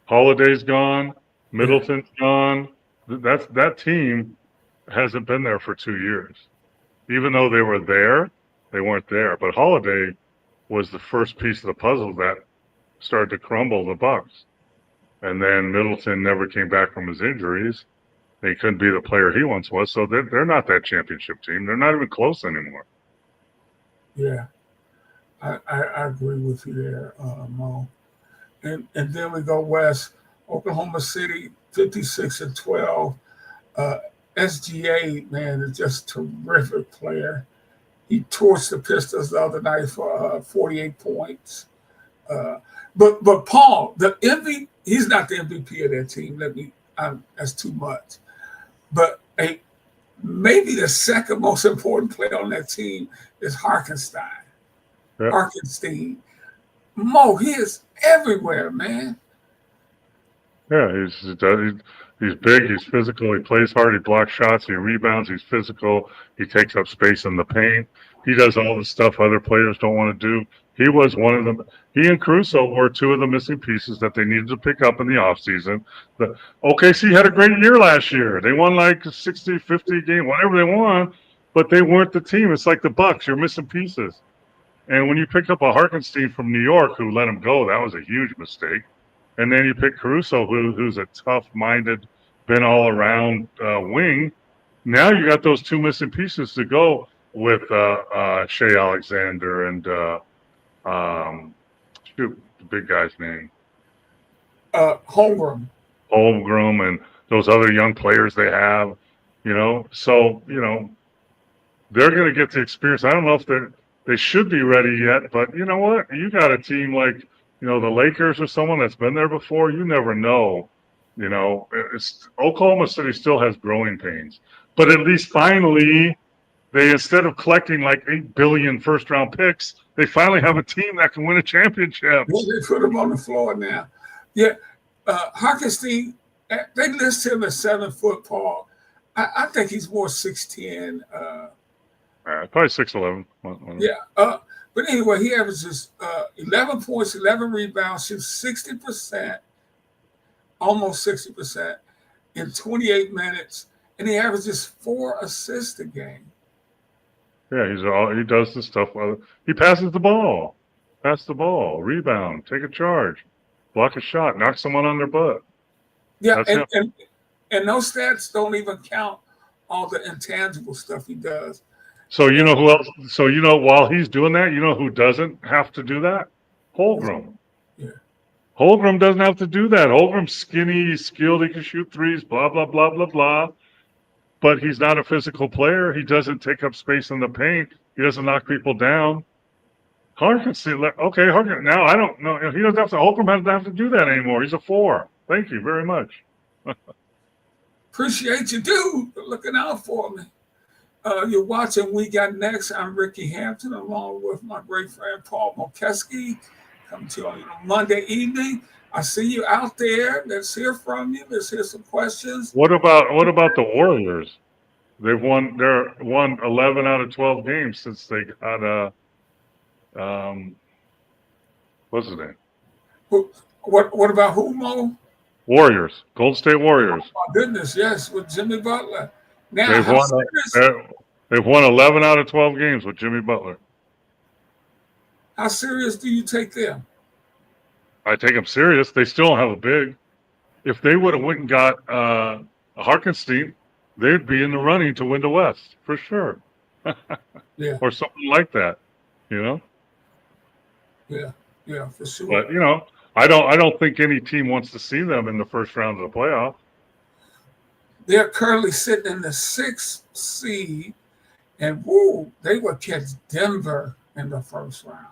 Holiday's gone. Middleton's gone. That team hasn't been there for 2 years. Even though they were there, they weren't there. But Holiday was the first piece of the puzzle that started to crumble the Bucks. And then Middleton never came back from his injuries. He couldn't be the player he once was. So they're not that championship team. They're not even close anymore. Yeah, I agree with you there, Mo. And then we go west. Oklahoma City, 56-12. SGA, man, is just a terrific player. He torched the Pistons the other night for 48 points. But Paul, the MVP, he's not the MVP of that team. That's too much. But maybe the second most important player on that team is Hartenstein. Yep. Hartenstein. Mo, he is everywhere, man. Yeah, he's big, he's physical, he plays hard, he blocks shots, he rebounds, he's physical, he takes up space in the paint. He does all the stuff other players don't want to do. He was one of them. He and Caruso were two of the missing pieces that they needed to pick up in the offseason. The OKC had a great year last year. They won like 60, 50 games, whatever they won, but they weren't the team. It's like the Bucks. You're missing pieces. And when you pick up a Hartenstein from New York who let him go, that was a huge mistake. And then you pick Caruso, who's a tough-minded, been all-around wing. Now you got those two missing pieces to go with Shea Alexander and shoot, the big guy's name. Holmgren. And those other young players they have, So, they're going to get the experience. I don't know if they should be ready yet, but you know what? You got a team like, the Lakers or someone that's been there before. You never know. Oklahoma City still has growing pains, but at least finally, they instead of collecting like 8 billion first-round picks, they finally have a team that can win a championship. Well, they put him on the floor now. Yeah, Hartenstein, they list him as 7 foot, Paul. I think he's more 6'10". Probably 6'11". Yeah. But anyway, he averages 11 points, 11 rebounds, shoots 60%, almost 60% in 28 minutes, and he averages 4 assists a game. Yeah, he does the stuff. He passes the ball, rebound, take a charge, block a shot, knock someone on their butt. Yeah, and those stats don't even count all the intangible stuff he does. So you know who else? So while he's doing that, who doesn't have to do that? Holmgren. Yeah. Holmgren doesn't have to do that. Holmgren's skinny, he's skilled, he can shoot threes, blah blah blah blah blah. But he's not a physical player. He doesn't take up space in the paint. He doesn't knock people down. Harden. Now I don't know. He doesn't have to. Holmgren doesn't have to do that anymore. He's a 4. Thank you very much. Appreciate you, dude, for looking out for me. You're watching We Got Next. I'm Ricky Hampton, along with my great friend Paul Mokeski, coming to you on Monday evening. I see you out there. Let's hear from you. Let's hear some questions. What about the Warriors? They're won 11 out of 12 games since they got what's his name? What about who, Mo? Warriors, Golden State Warriors. Oh my goodness, yes, with Jimmy Butler. Now they've won 11 out of 12 games with Jimmy Butler. How serious do you take them? I take them serious. They still don't have a big. if they would have went and got Harkenstein, they'd be in the running to win the West for sure. Yeah, Or something like that, you know. yeah, for sure. But you know, I don't think any team wants to see them in the first round of the playoff. They're currently sitting in the 6th seed, and woo, they would catch Denver in the first round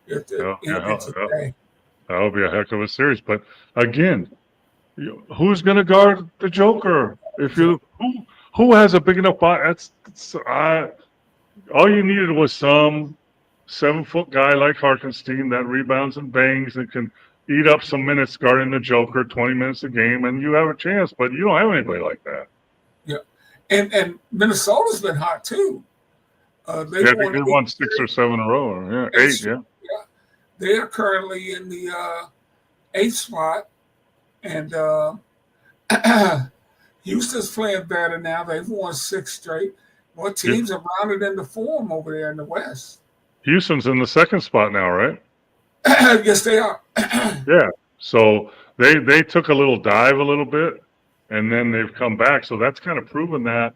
if the Yeah, ended today. that'll be a heck of a series. But again, who's going to guard the Joker? If you who has a big enough body? All you needed was some 7-foot guy like Harkenstein that rebounds and bangs and can eat up some minutes guarding the Joker, 20 minutes a game, and you have a chance. But you don't have anybody like that. Yeah, and Minnesota's been hot too. They I think they won 6 or 7 in a row. Yeah, 8. Yeah. They are currently in the 8th spot, and Houston's playing better now. They've won 6 straight. More teams are rounded into form over there in the West. Houston's in the 2nd spot now, right? Yes, they are. Yeah. So they took a little dive a little bit, and then they've come back. So that's kind of proven that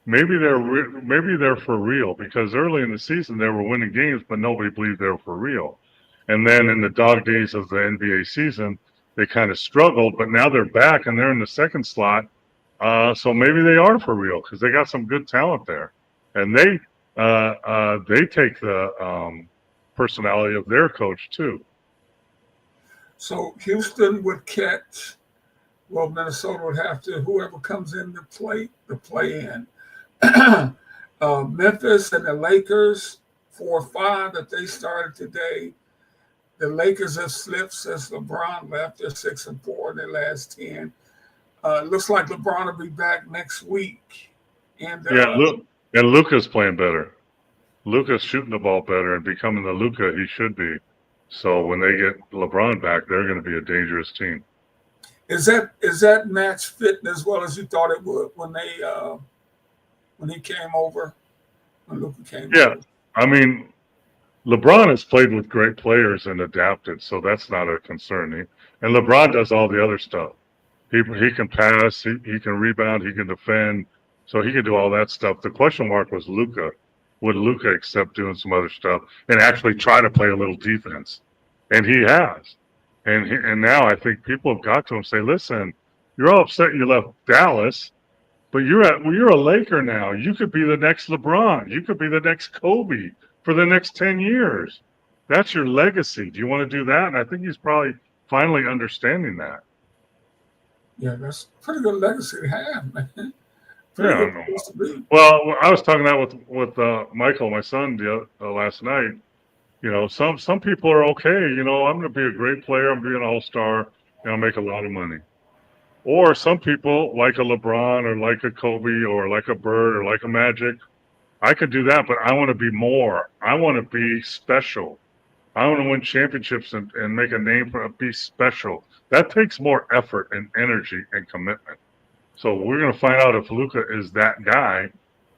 maybe they're for real, because early in the season they were winning games, but nobody believed they were for real. And then in the dog days of the NBA season, they kind of struggled, but now they're back and they're in the 2nd slot. So maybe they are for real, because they got some good talent there, and they take the personality of their coach too. So Houston would catch. Well, Minnesota would have to. Whoever comes in to play in. Memphis and the Lakers 4-5 that they started today. The Lakers have slipped since LeBron left. They're 6-4 in their last 10. Looks like LeBron will be back next week. And and Luka's playing better. Luka's shooting the ball better and becoming the Luka he should be. So when they get LeBron back, they're going to be a dangerous team. Is that match fitting as well as you thought it would when he came over? When Luka came over? I mean, LeBron has played with great players and adapted, so that's not a concern. And LeBron does all the other stuff. He can pass, he can rebound, he can defend, so he can do all that stuff. The question mark was Luka. Would Luka accept doing some other stuff and actually try to play a little defense? And he has. And now I think people have got to him and say, listen, you're all upset you left Dallas, but you're a Laker now. You could be the next LeBron. You could be the next Kobe for the next 10 years. That's your legacy. Do you want to do that? And I think he's probably finally understanding that. Yeah, that's a pretty good legacy to have, man. Well, I was talking that with Michael, my son, last night. You know, some people are okay. You know, I'm going to be a great player. I'm being an all-star, and I'll make a lot of money. Or some people, like a LeBron or like a Kobe or like a Bird or like a Magic, I could do that, but I want to be more. I want to be special. I want to win championships and make a name for be special. That takes more effort and energy and commitment. So we're going to find out if Luka is that guy,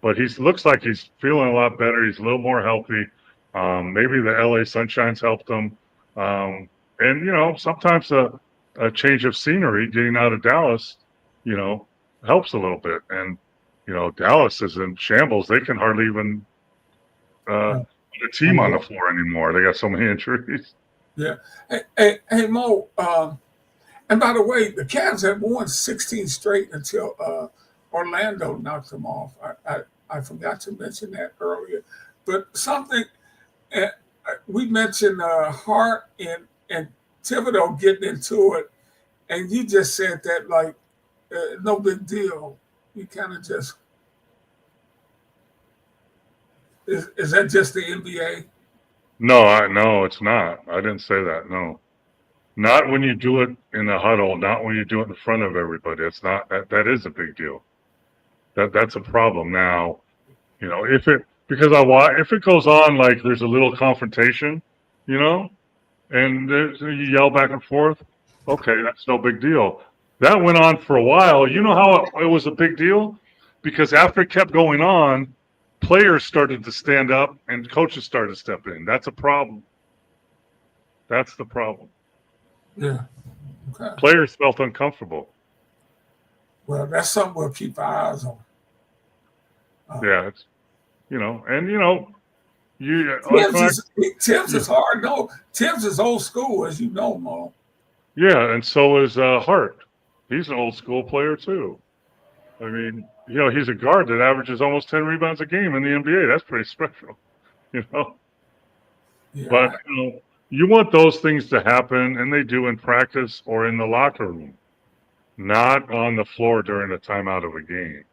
but he looks like he's feeling a lot better. He's a little more healthy. Maybe the LA Sunshine's helped him. And, you know, sometimes a change of scenery, getting out of Dallas, you know, helps a little bit. And, you know, Dallas is in shambles. They can hardly even put a team on the floor anymore. They got so many injuries. Yeah. Hey, Mo, and by the way, the Cavs have won 16 straight until Orlando knocked them off. I forgot to mention that earlier. But something we mentioned Hart and Thibodeau getting into it, and you just said that like no big deal. You kind of just is that just the NBA? No, it's not. I didn't say that. No. Not when you do it in a huddle, not when you do it in front of everybody. It's not that is a big deal. That's a problem now. You know, if it goes on like there's a little confrontation, you know, and you yell back and forth, okay, that's no big deal. That went on for a while. You know how it was a big deal? Because after it kept going on, players started to stand up and coaches started to step in. That's a problem. That's the problem. Yeah. Okay. Players felt uncomfortable. Well, that's something we'll keep our eyes on. Yeah, it's and you like Tibbs is hard. No, Tibbs is old school, as you know, Mo. yeah, and so is Hart. He's an old school player too. I mean, he's a guard that averages almost 10 rebounds a game in the NBA. That's pretty special, you know. But Yeah, you want those things to happen, and they do in practice or in the locker room, not on the floor during the timeout of a game.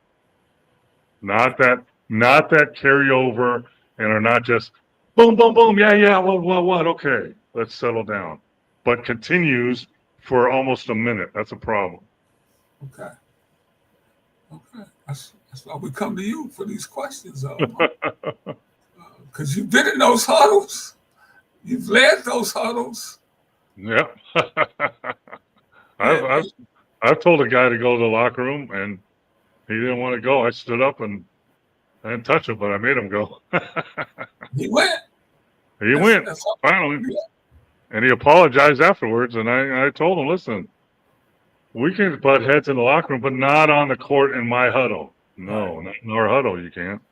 Not that carryover, and are not just boom, boom, boom, yeah, what, okay, let's settle down. But continues for almost a minute. That's a problem. okay. Okay. That's why we come to you for these questions, because you've been in those huddles. You've led those huddles. Yeah. I've, And, I've I've told a guy to go to the locker room, and he didn't want to go. I stood up and I didn't touch him, but I made him go. he went. He went That's all. finally, Yeah. and he apologized afterwards. And I told him, listen, we can butt heads in the locker room, but not on the court in my huddle. No, not in our huddle. You can't.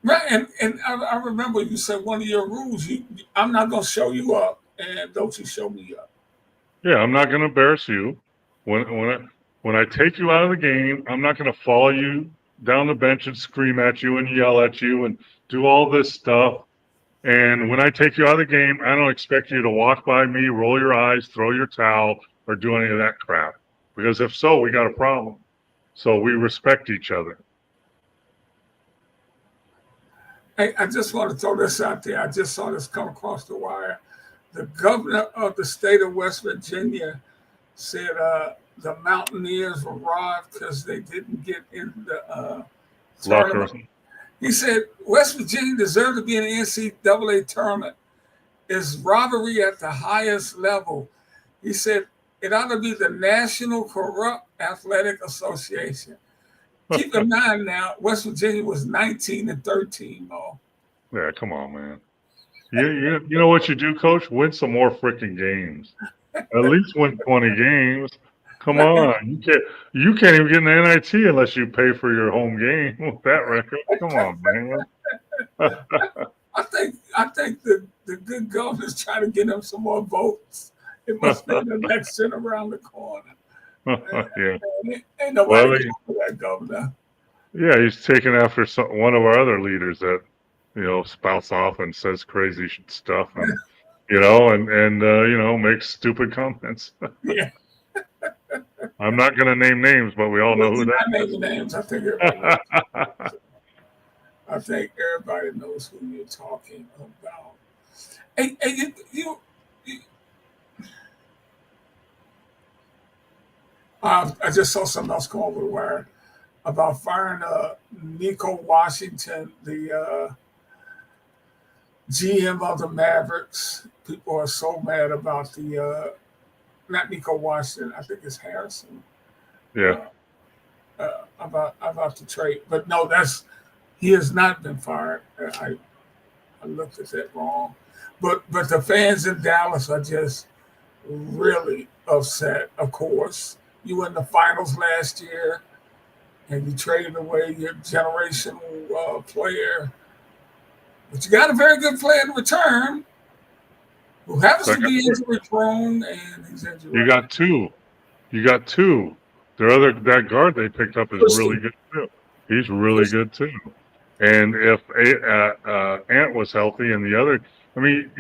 Right. And I remember you said one of your rules, I'm not going to show you up, and don't you show me up. Yeah, I'm not going to embarrass you. When I take you out of the game, I'm not going to follow you down the bench and scream at you and yell at you and do all this stuff. And when I take you out of the game, I don't expect you to walk by me, roll your eyes, throw your towel, or do any of that crap. Because if so, we got a problem. So we respect each other. Hey, I just want to throw this out there. I just saw this come across the wire. The governor of the state of West Virginia said the Mountaineers were robbed because they didn't get in the Locker tournament. room. He said West Virginia deserved to be in the NCAA tournament. It's robbery at the highest level. He said it ought to be the National Corrupt Athletic Association. Keep in mind now, West Virginia was 19-13, Mo. Yeah, come on, man. You know what you do, Coach? Win some more freaking games. At least win 20 games. Come on, you can't even get an NIT unless you pay for your home game with that record. Come on, man. I think the good governor's trying to get him some more votes. It must be an election around the corner. Yeah. Ain't nobody Well, going for that governor. yeah, he's taken after one of our other leaders that spouts off and says crazy stuff, and makes stupid comments. Yeah. I'm not going to name names, but we all know who that is. Name names. I think everybody knows who you're talking about. Hey, you I just saw something else come over the wire about firing Nico Washington, the GM of the Mavericks. People are so mad about the not Nico Washington. I think it's Harrison. Yeah. About the trade, but no, he has not been fired. I looked at that wrong, but the fans in Dallas are just really upset. Of course, you were in the finals last year, and you traded away your generational player, but you got a very good player in return, who happens to be injury prone, and he's injured. You got two. That guard they picked up is really good too. He's really good too. And if Ant was healthy and the other,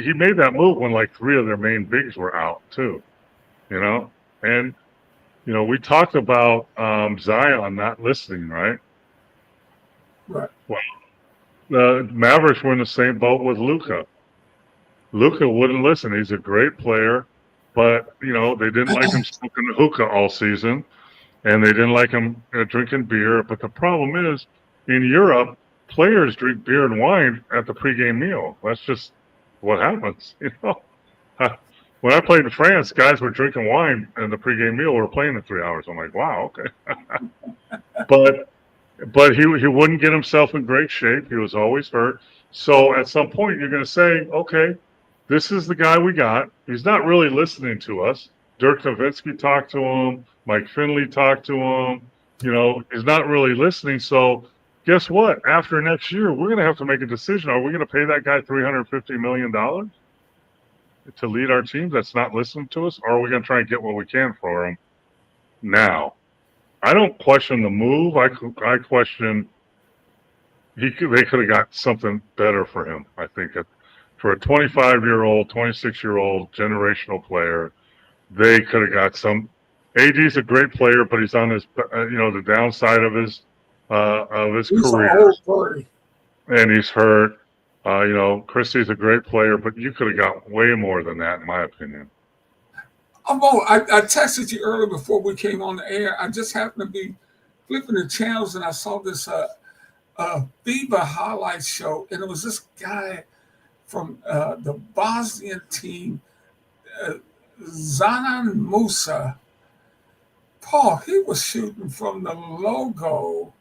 he made that move when like three of their main bigs were out too. And we talked about Zion not listening, right? Right. Well, the Mavericks were in the same boat with Luka. Luka wouldn't listen. He's a great player, but they didn't like him smoking hookah all season. And they didn't like him drinking beer. But the problem is, in Europe, players drink beer and wine at the pregame meal. That's just what happens, When I played in France, guys were drinking wine in the pregame meal. We were playing in 3 hours. I'm like, wow, okay. But he wouldn't get himself in great shape. He was always hurt. So at some point, you're going to say, okay, this is the guy we got. He's not really listening to us. Dirk Nowitzki talked to him. Mike Finley talked to him. He's not really listening. So guess what? After next year, we're going to have to make a decision. Are we going to pay that guy $350 million to lead our team that's not listening to us? Or are we going to try and get what we can for him now? I don't question the move. I question they could have got something better for him. I think for a 25-year-old, 26-year-old generational player, they could have got some. AD's a great player, but he's on his, the downside of his He's an career, old birdie. and he's hurt. Christie's a great player, but you could have got way more than that, in my opinion. I texted you earlier before we came on the air. I just happened to be flipping the channels and I saw this FIBA highlights show, and it was this guy from the Bosnian team, Zanan Musa. Paul, he was shooting from the logo,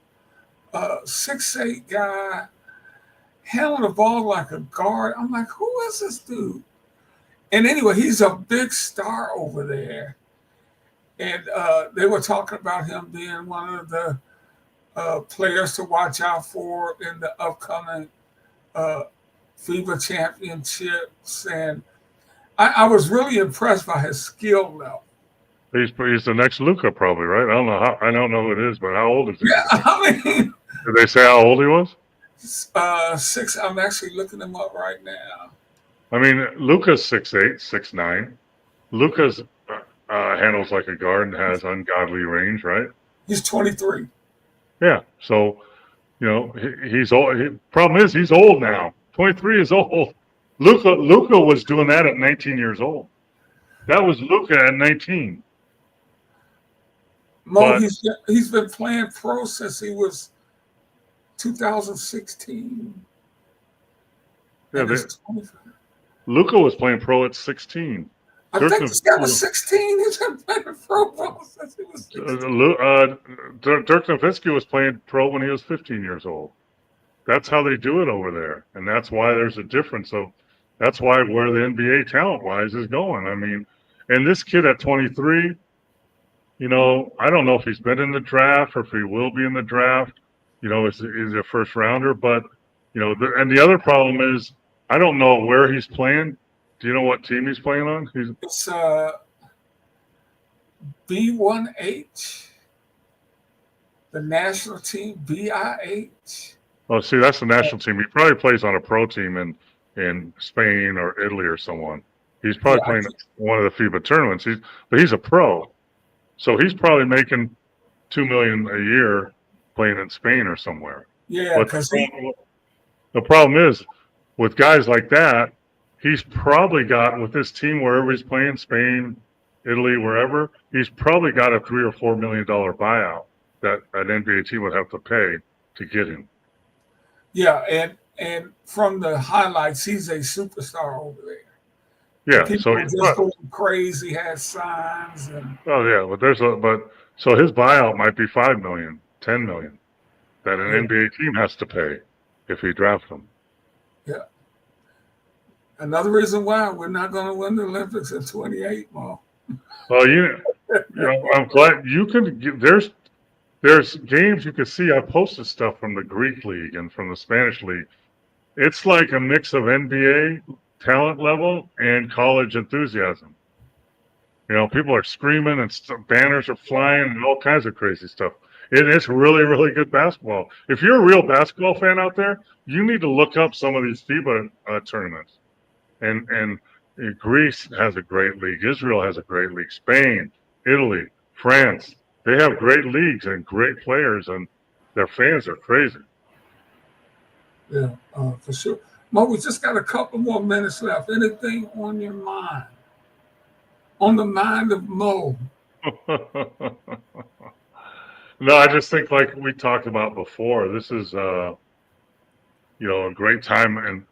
6'8" guy, handling the ball like a guard. I'm like, who is this dude? And anyway, he's a big star over there. And they were talking about him being one of the players to watch out for in the upcoming FIBA championships. And I was really impressed by his skill level. He's the next Luka, probably, right? I don't know who it is, but how old is he? Yeah, I mean, Did they say how old he was? 6. I'm actually looking him up right now. I mean, Luka's 6'8", 6'9". Luka's handles like a guard and has ungodly range, right? He's 23. Yeah. So, he's old. Problem is, he's old now. 23 is old. Luka was doing that at 19 years old. That was Luka at 19. Mo, he's been playing pro since he was 2016. Yeah, Luka was playing pro at 16. I think this guy was 16. He's been playing pro since he was 16. Dirk Nowitzki was playing pro when he was 15 years old. That's how they do it over there, and that's why there's a difference. That's why where the NBA talent-wise is going. I mean, and this kid at 23, I don't know if he's been in the draft or if he will be in the draft. Is a first rounder, but and the other problem is I don't know where he's playing. Do you know what team he's playing on? It's B1H, the national team, BIH. Oh, see, that's the national team. He probably plays on a pro team in Spain or Italy or someone. He's probably playing one of the FIBA tournaments. But he's a pro, so he's probably making $2 million a year playing in Spain or somewhere. Yeah, because the problem is with guys like that, he's probably got with this team wherever he's playing, Spain, Italy, wherever, he's probably got a $3 or $4 million buyout that an NBA team would have to pay to get him. Yeah, and from the highlights, he's a superstar over there. Yeah, people so just going crazy, has signs and. Oh yeah, so his buyout might be $5 million, $10 million that an NBA team has to pay if he drafts him. Yeah. Another reason why we're not going to win the Olympics in 28, Mo. Well, I'm glad you can. There's games you can see. I posted stuff from the Greek league and from the Spanish league. It's like a mix of NBA talent level and college enthusiasm. People are screaming and banners are flying and all kinds of crazy stuff. It's really, really good basketball. If you're a real basketball fan out there, you need to look up some of these FIBA tournaments. And Greece has a great league. Israel has a great league. Spain, Italy, France. They have great leagues and great players, and their fans are crazy. Yeah, for sure. Mo, we just got a couple more minutes left. Anything on your mind? On the mind of Mo? No, I just think like we talked about before, this is a great time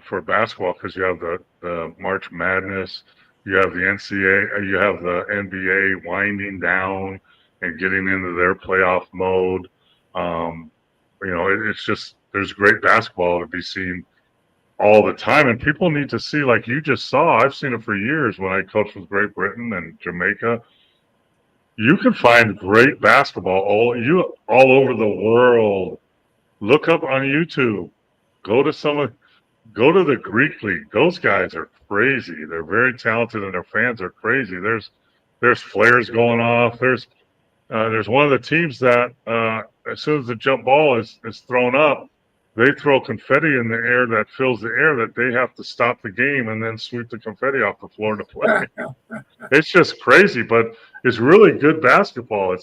for basketball because you have the March Madness, you have the NCAA, you have the NBA winding down and getting into their playoff mode. It's just there's great basketball to be seen all the time. And people need to see, like you just saw, I've seen it for years when I coached with Great Britain and Jamaica. You can find great basketball all over the world. Look up on YouTube. Go to the Greek League. Those guys are crazy. They're very talented, and their fans are crazy. There's flares going off. There's one of the teams that as soon as the jump ball is thrown up, they throw confetti in the air that fills the air that they have to stop the game and then sweep the confetti off the floor to play. It's just crazy, but it's really good basketball.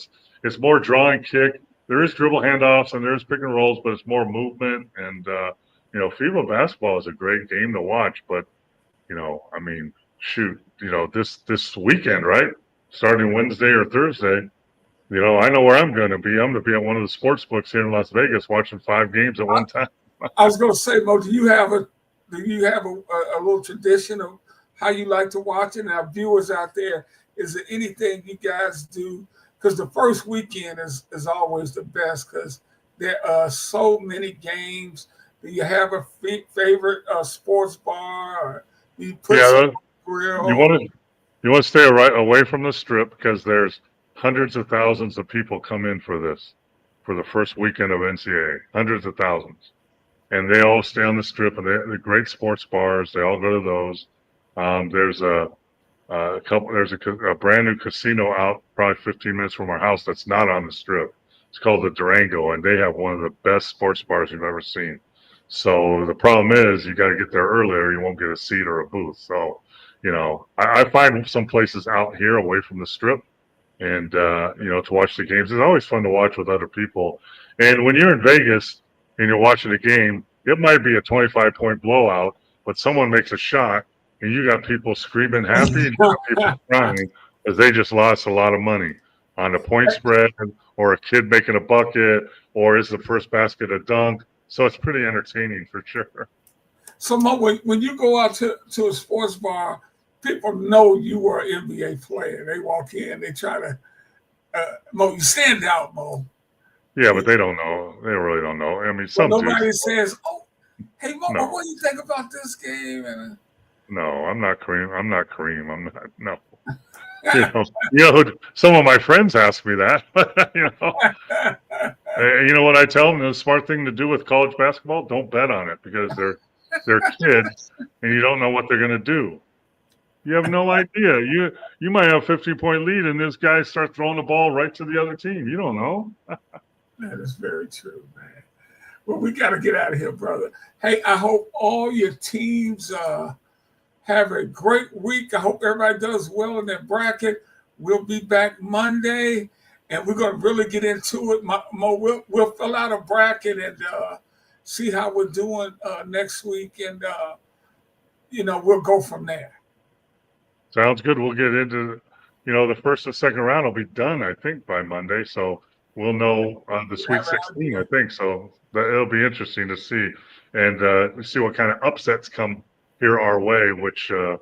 It's more draw and kick. There is dribble handoffs and there's pick and rolls, but it's more movement. And FIBA basketball is a great game to watch. But I mean, shoot, this weekend, right? Starting Wednesday or Thursday, I know where I'm going to be. I'm going to be at one of the sports books here in Las Vegas watching 5 games at one time. I was going to say, Mo, do you have a little tradition of how you like to watch it? And our viewers out there, is there anything you guys do? Because the first weekend is always the best because there are so many games. Do you have a favorite sports bar? Or you put grill? You want to stay away from the Strip because there's hundreds of thousands of people come in for the first weekend of NCAA, hundreds of thousands. And they all stay on the Strip, and they're great sports bars. They all go to those. There's a brand new casino out probably 15 minutes from our house that's not on the Strip. It's called the Durango, and they have one of the best sports bars you've ever seen. So the problem is you got to get there early or you won't get a seat or a booth. So, I find some places out here away from the Strip and, to watch the games. It's always fun to watch with other people. And when you're in Vegas and you're watching a game, it might be a 25-point blowout, but someone makes a shot and you got people screaming happy and you got people crying because they just lost a lot of money on the point spread or a kid making a bucket or is the first basket a dunk. So it's pretty entertaining for sure. So, Mo, when you go out to a sports bar, people know you are an NBA player. They walk in, they try to, Mo, you stand out, Mo. Yeah, but they don't know. They really don't know. I mean, nobody says, "Oh, hey, Mo, what do you think about this game?" And, no, I'm not Kareem. I'm not Kareem. I'm not. No. Some of my friends ask me that. What I tell them? The smart thing to do with college basketball: don't bet on it because they're kids and you don't know what they're going to do. You have no idea. You might have a 15-point lead and this guy starts throwing the ball right to the other team. You don't know. That is very true, man. Well, we got to get out of here, brother. Hey, I hope all your teams have a great week. I hope everybody does well in their bracket. We'll be back Monday, and we're going to really get into it. Mo, we'll fill out a bracket and see how we're doing next week, and we'll go from there. Sounds good. We'll get into, the first and second round will be done, I think, by Monday. So we'll know the Sweet 16, I think. So it'll be interesting to see and see what kind of upsets come here our way, which, one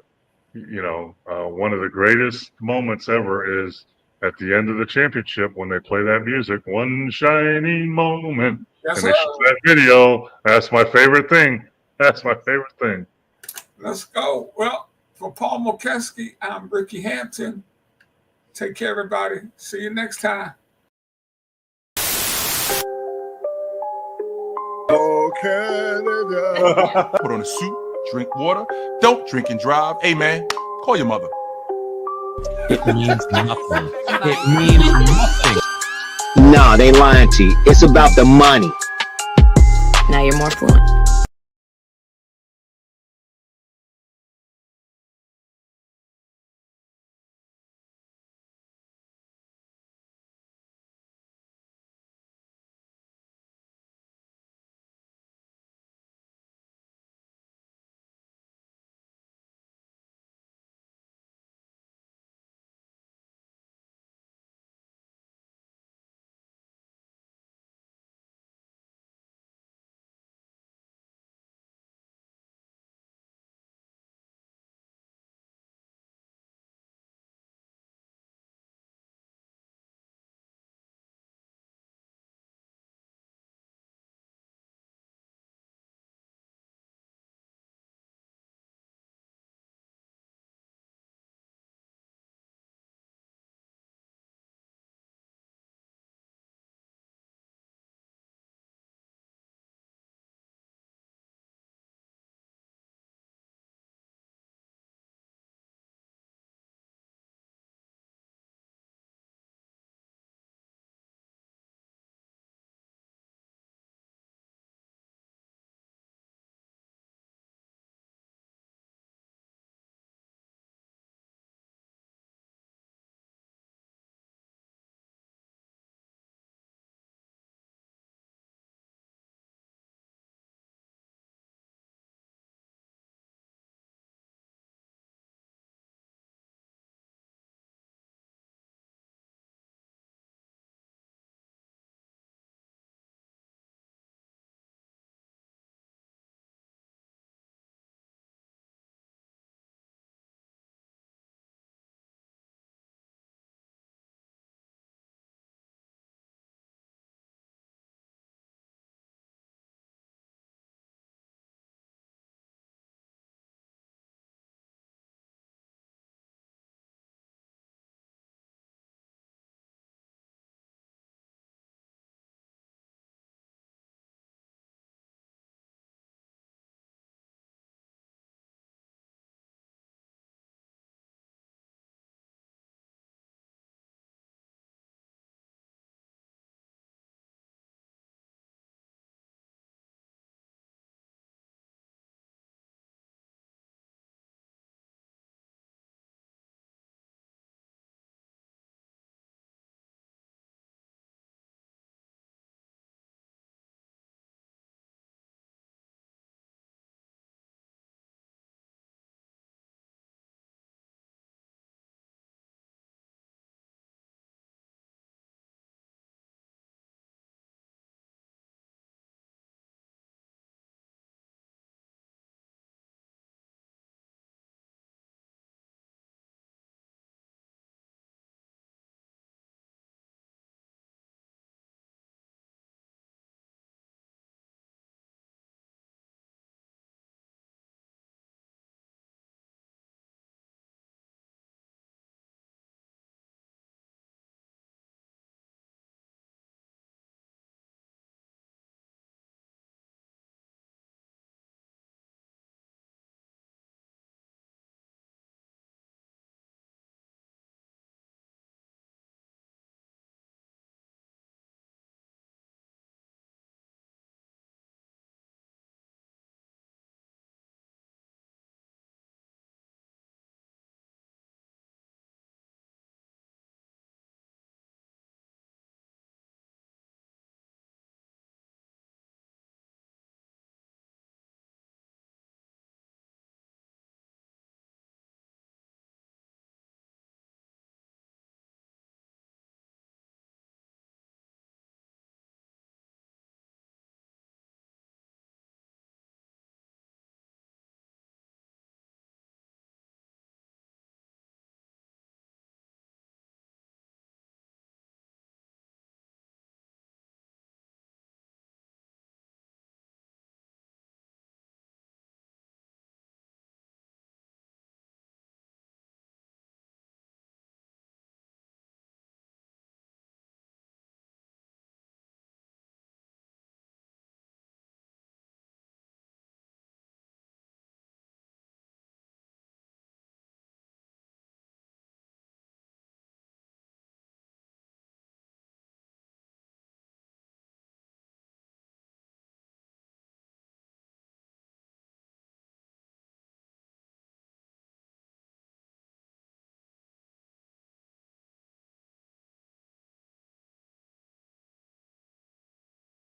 of the greatest moments ever is at the end of the championship when they play that music, One Shining Moment. Yes, and they show that video. That's my favorite thing. Let's go. Well, for Paul Mokeski, I'm Ricky Hampton. Take care, everybody. See you next time. Oh, Canada. Put on a suit, drink water, don't drink and drive. Hey, man, call your mother. It means nothing. It means nothing. No, they lying to you. It's about the money. Now you're more fluent.